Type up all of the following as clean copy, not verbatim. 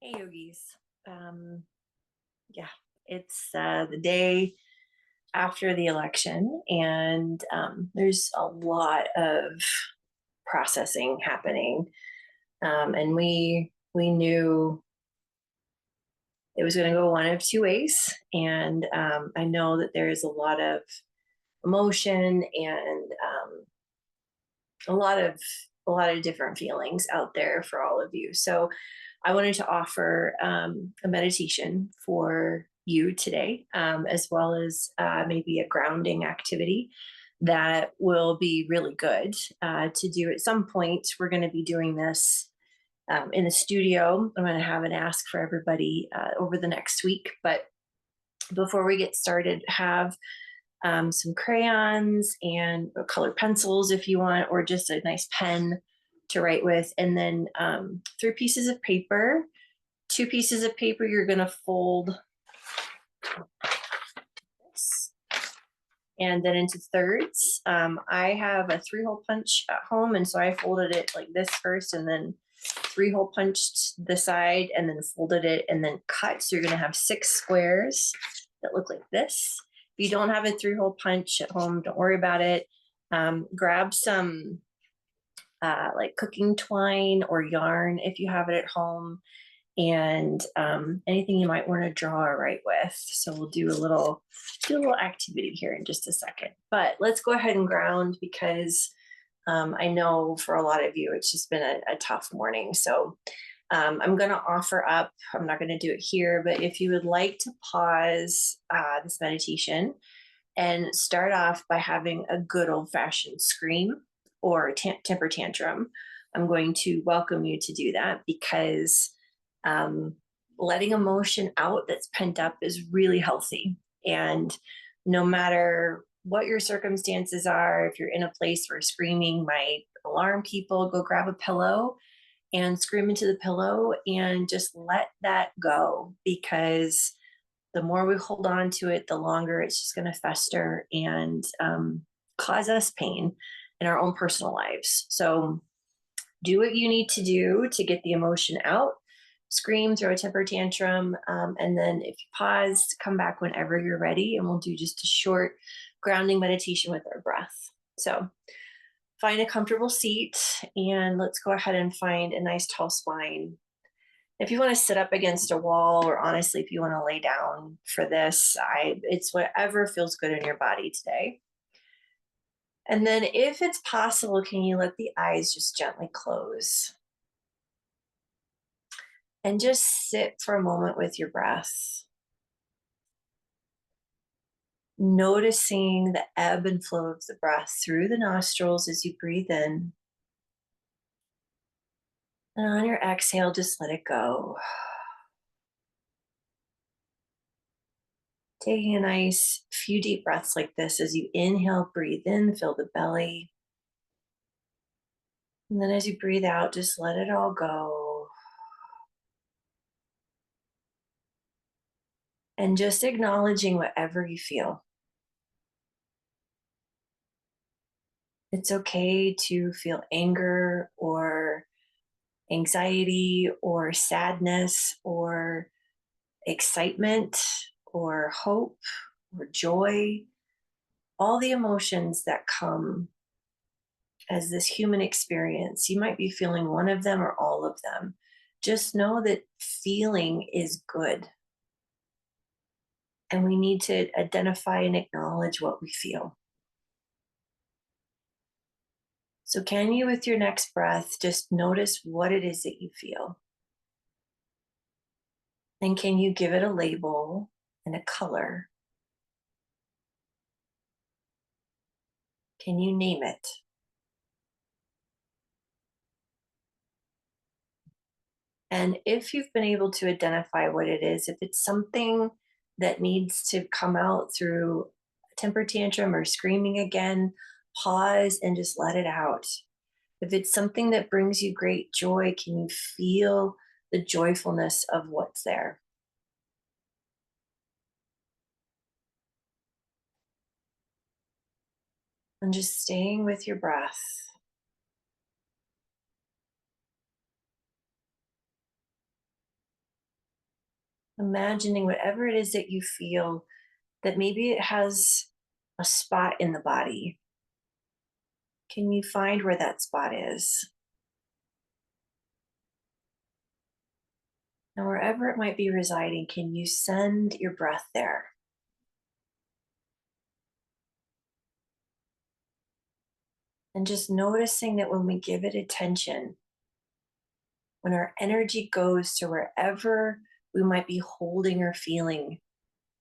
Hey yogis. Yeah, it's the day after the election, and there's a lot of processing happening. And we knew it was going to go one of two ways, and I know that there is a lot of emotion and a lot of different feelings out there for all of you. So I wanted to offer a meditation for you today, as well as maybe a grounding activity that will be really good to do at some point. We're going to be doing this in the studio. I'm going to have an ask for everybody over the next week. But before we get started, have some crayons and colored pencils if you want, or just a nice pen to write with. And then 3 pieces of paper, 2 pieces of paper, you're going to fold this and then into thirds. I have a 3-hole punch at home, and so I folded it like this first and then 3-hole punched the side and then folded it and then cut. So you're going to have 6 squares that look like this. If you don't have a 3-hole punch at home, don't worry about it. Grab some like cooking twine or yarn if you have it at home, and anything you might want to draw or write with. So we'll do a little activity here in just a second. But let's go ahead and ground, because I know for a lot of you it's just been a tough morning. So I'm going to offer up, I'm not going to do it here, but if you would like to pause this meditation and start off by having a good old-fashioned scream or temper tantrum, I'm going to welcome you to do that, because letting emotion out that's pent up is really healthy. And no matter what your circumstances are, if you're in a place where screaming might alarm people, go grab a pillow and scream into the pillow and just let that go, because the more we hold on to it, the longer it's just going to fester and cause us pain in our own personal lives. So do what you need to do to get the emotion out. Scream, throw a temper tantrum, and then if you pause, come back whenever you're ready, and we'll do just a short grounding meditation with our breath. So find a comfortable seat, and let's go ahead and find a nice tall spine. If you want to sit up against a wall, or honestly, if you want to lay down for this, it's whatever feels good in your body today. And then if it's possible, can you let the eyes just gently close? And just sit for a moment with your breath, noticing the ebb and flow of the breath through the nostrils as you breathe in. And on your exhale, just let it go. Taking a nice few deep breaths like this as you inhale, breathe in, fill the belly. And then as you breathe out, just let it all go. And just acknowledging whatever you feel. It's okay to feel anger or anxiety or sadness or excitement or hope or joy, all the emotions that come as this human experience. You might be feeling one of them or all of them. Just know that feeling is good. And we need to identify and acknowledge what we feel. So can you, with your next breath, just notice what it is that you feel? And can you give it a label and a color? Can you name it? And if you've been able to identify what it is, if it's something that needs to come out through a temper tantrum or screaming again, pause and just let it out. If it's something that brings you great joy, can you feel the joyfulness of what's there? And just staying with your breath. Imagining whatever it is that you feel that maybe it has a spot in the body. Can you find where that spot is? And wherever it might be residing, can you send your breath there? And just noticing that when we give it attention, when our energy goes to wherever we might be holding or feeling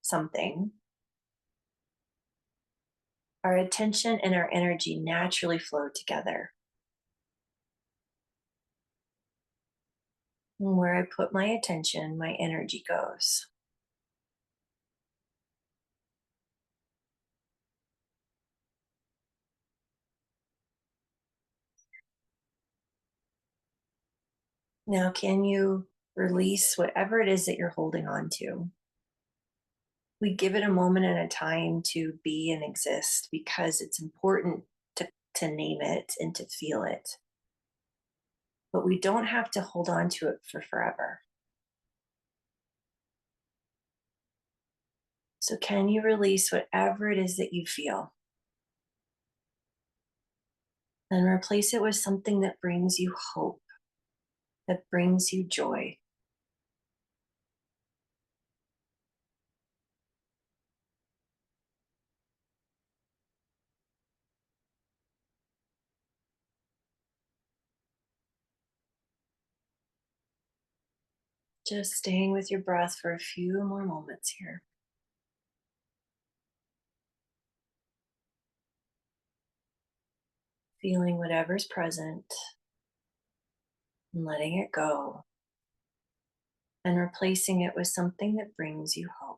something, our attention and our energy naturally flow together. And where I put my attention, my energy goes. Now, can you release whatever it is that you're holding on to? We give it a moment and a time to be and exist because it's important to name it and to feel it. But we don't have to hold on to it for forever. So, can you release whatever it is that you feel and replace it with something that brings you hope, that brings you joy? Just staying with your breath for a few more moments here, feeling whatever's present and letting it go and replacing it with something that brings you hope.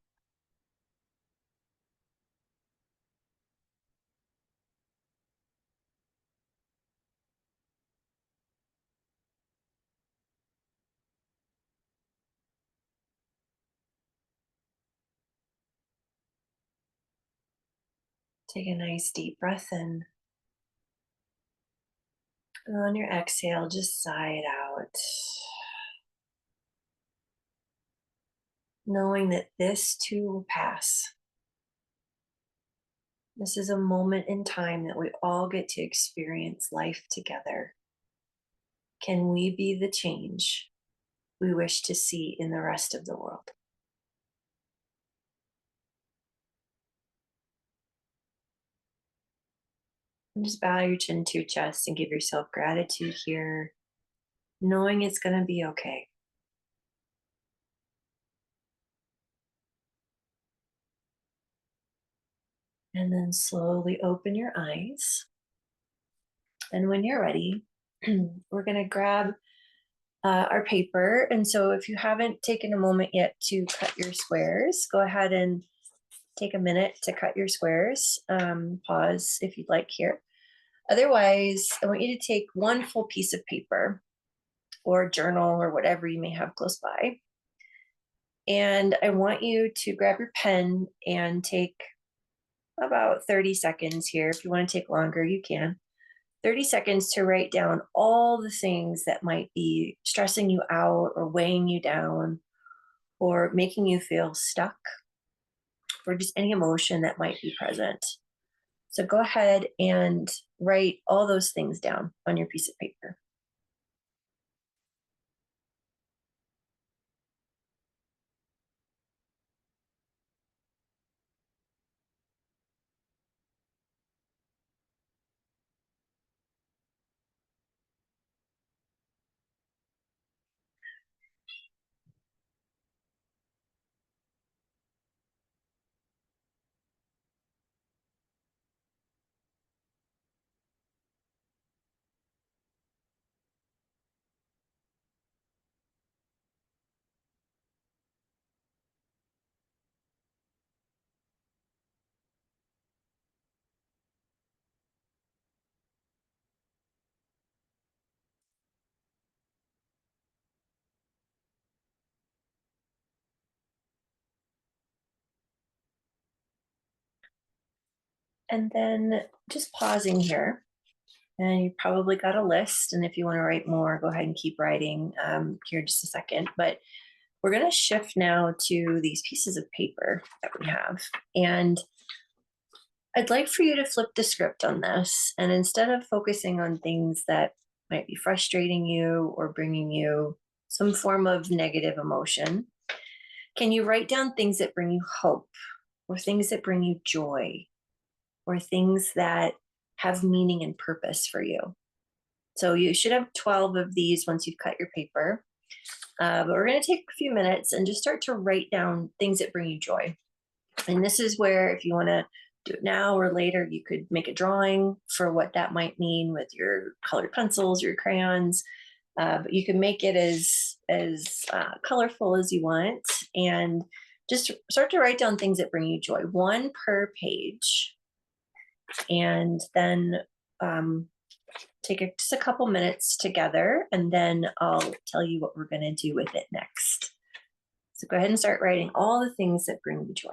Take a nice deep breath in. And on your exhale, just sigh it out, knowing that this too will pass. This is a moment in time that we all get to experience life together. Can we be the change we wish to see in the rest of the world? And just bow your chin to your chest and give yourself gratitude here, knowing it's going to be okay. And then slowly open your eyes. And when you're ready, we're going to grab our paper. And so if you haven't taken a moment yet to cut your squares, go ahead and take a minute to cut your squares. Pause if you'd like here. Otherwise, I want you to take one full piece of paper or journal or whatever you may have close by. And I want you to grab your pen and take about 30 seconds here. If you want to take longer, you can. 30 seconds to write down all the things that might be stressing you out or weighing you down or making you feel stuck or just any emotion that might be present. So go ahead and write all those things down on your piece of paper. And then just pausing here, and you probably got a list. And if you want to write more, go ahead and keep writing here in just a second. But we're going to shift now to these pieces of paper that we have. And I'd like for you to flip the script on this. And instead of focusing on things that might be frustrating you or bringing you some form of negative emotion, can you write down things that bring you hope or things that bring you joy or things that have meaning and purpose for you? So you should have 12 of these once you've cut your paper. But we're going to take a few minutes and just start to write down things that bring you joy. And this is where, if you want to do it now or later, you could make a drawing for what that might mean with your colored pencils, your crayons. But you can make it as colorful as you want, and just start to write down things that bring you joy, one per page, and then take just a couple minutes together, and then I'll tell you what we're going to do with it next. So go ahead and start writing all the things that bring you joy.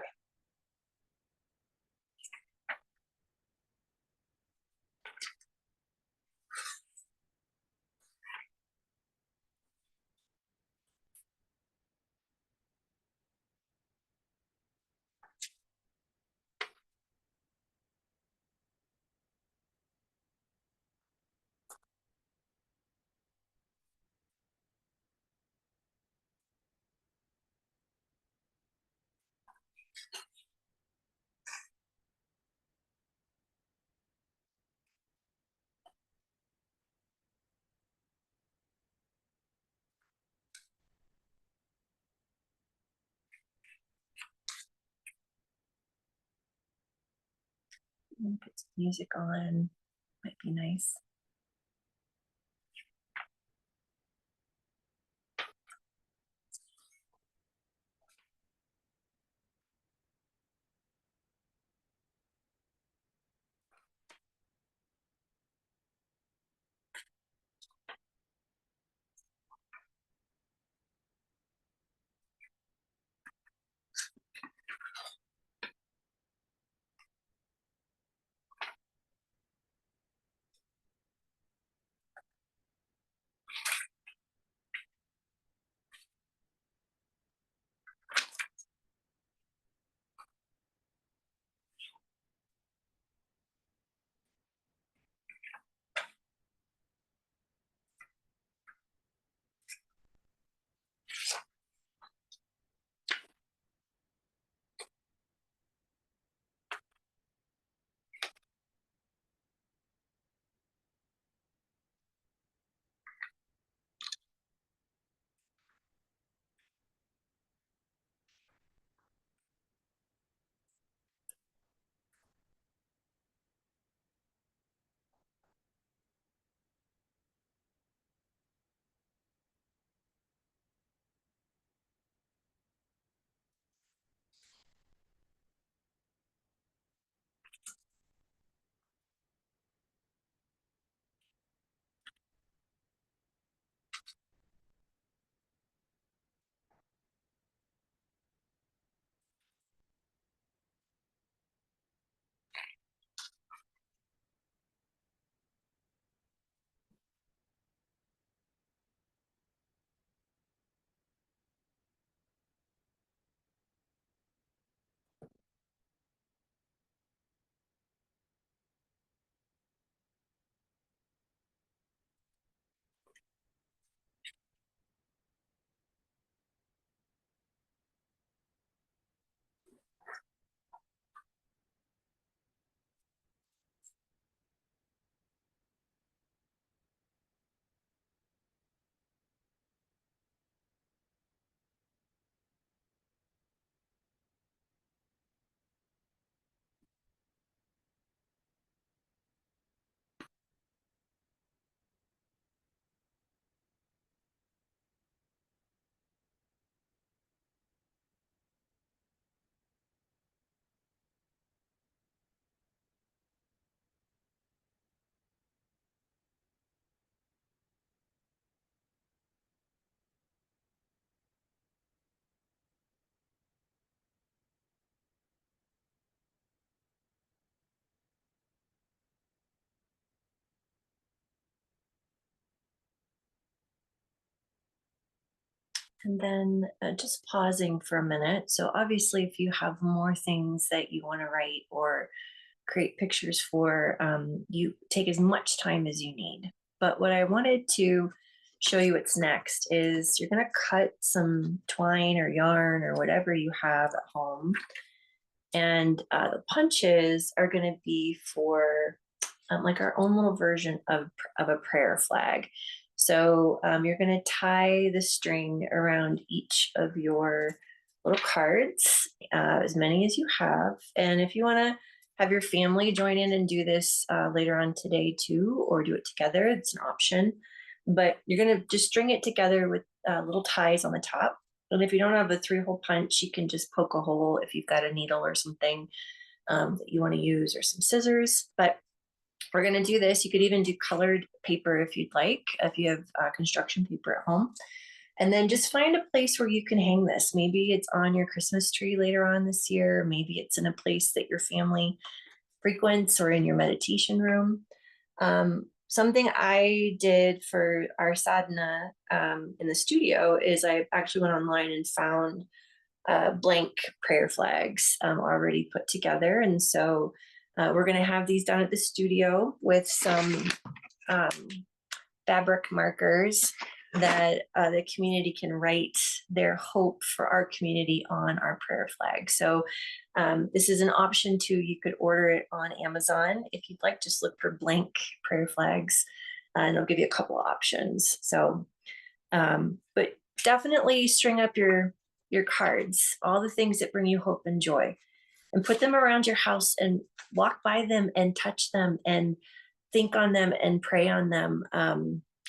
Put some music on, might be nice. And then just pausing for a minute. So, obviously, if you have more things that you want to write or create pictures for, you take as much time as you need. But what I wanted to show you what's next is you're going to cut some twine or yarn or whatever you have at home. And the punches are going to be for like our own little version of a prayer flag. So you're going to tie the string around each of your little cards, as many as you have. And if you want to have your family join in and do this later on today too, or do it together, it's an option. But you're going to just string it together with little ties on the top. And if you don't have a 3-hole punch, you can just poke a hole if you've got a needle or something that you want to use, or some scissors. But we're going to do this. You could even do colored paper if you'd like, if you have construction paper at home. And then just find a place where you can hang this. Maybe it's on your Christmas tree later on this year. Maybe it's in a place that your family frequents or in your meditation room. Something I did for our sadhana in the studio is I actually went online and found blank prayer flags already put together. And so we're going to have these done at the studio with some fabric markers that the community can write their hope for our community on our prayer flag. So this is an option too. You could order it on Amazon if you'd like. Just look for blank prayer flags and it'll give you a couple of options. So, but definitely string up your cards, all the things that bring you hope and joy, and put them around your house and walk by them and touch them and think on them and pray on them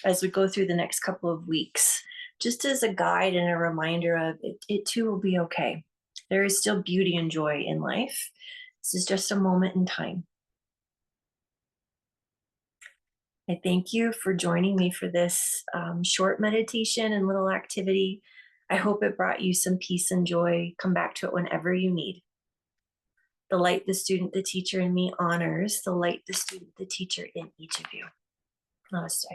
as we go through the next couple of weeks, just as a guide and a reminder of it too will be okay. There is still beauty and joy in life. This is just a moment in time. I thank you for joining me for this short meditation and little activity. I hope it brought you some peace and joy. Come back to it whenever you need. The light the student, the teacher in me honors the light the student, the teacher in each of you. Namaste.